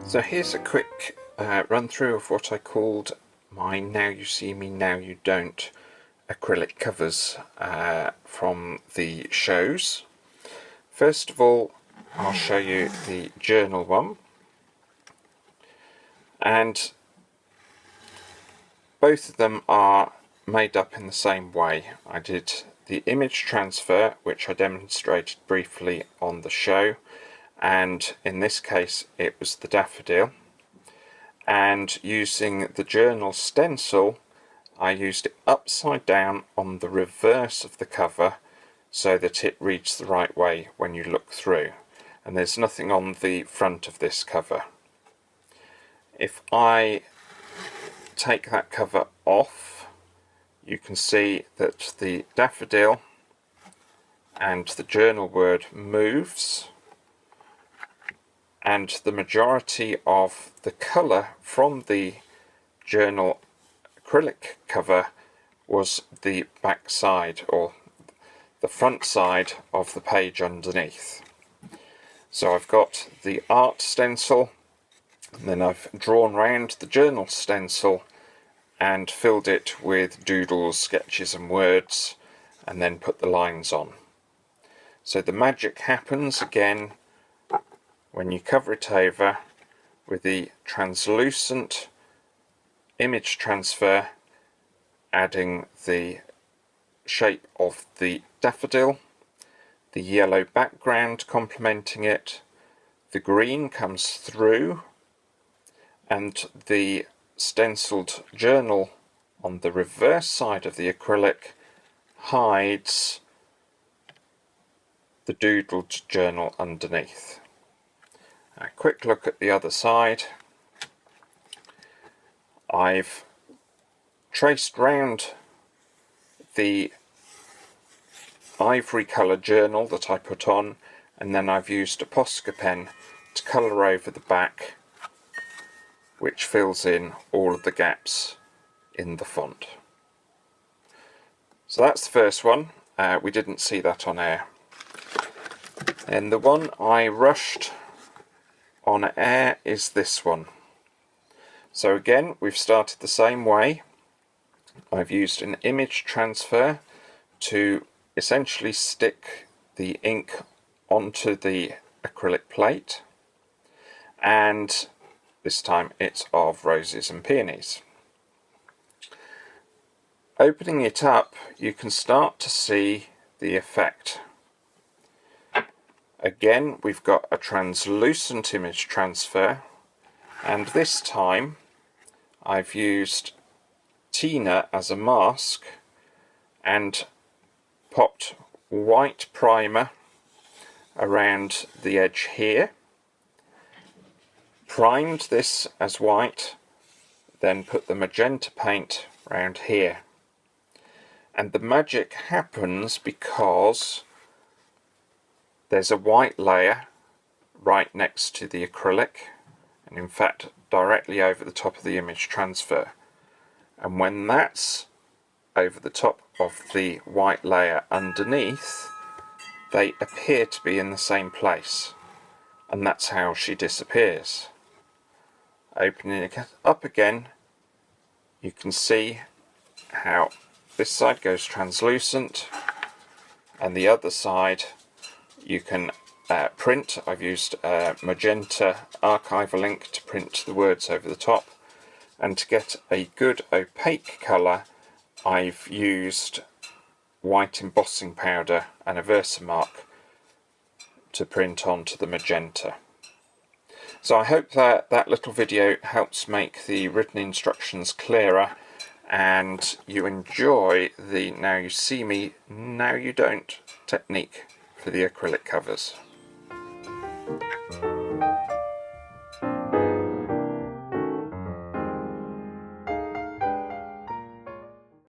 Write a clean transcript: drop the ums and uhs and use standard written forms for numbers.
So here's a quick run through of what I called my Now You See Me, Now You Don't acrylic covers from the shows. First of all, I'll show you the journal one, and both of them are made up in the same way. I did the image transfer, which I demonstrated briefly on the show, and in this case it was the daffodil, and using the journal stencil I used it upside down on the reverse of the cover so that it reads the right way when you look through, and there's nothing on the front of this cover. If I take that cover off, you can see that the daffodil and the journal word moves, and the majority of the colour from the journal acrylic cover was the back side, or the front side of the page underneath. So I've got the art stencil, and then I've drawn round the journal stencil and filled it with doodles, sketches and words, and then put the lines on. So the magic happens again when you cover it over with the translucent image transfer, adding the shape of the daffodil, the yellow background complementing it, the green comes through, and the stenciled journal on the reverse side of the acrylic hides the doodled journal underneath. A quick look at the other side. I've traced round the ivory colour journal that I put on, and then I've used a Posca pen to colour over the back, which fills in all of the gaps in the font. So that's the first one. We didn't see that on air. And the one I rushed on air is this one. So again, we've started the same way. I've used an image transfer to essentially stick the ink onto the acrylic plate, and this time it's of roses and peonies. Opening it up, you can start to see the effect. Again, we've got a translucent image transfer, and this time I've used Tina as a mask and popped white primer around the edge here, primed this as white, then put the magenta paint around here. And the magic happens because there's a white layer right next to the acrylic, and in fact directly over the top of the image transfer. And when that's over the top of the white layer underneath, they appear to be in the same place, and that's how she disappears. Opening it up again, you can see how this side goes translucent and the other side you can print. I've used magenta archival ink to print the words over the top, and to get a good opaque colour I've used white embossing powder and a Versamark to print onto the magenta. So I hope that that little video helps make the written instructions clearer and you enjoy the Now You See Me, Now You Don't technique for the acrylic covers.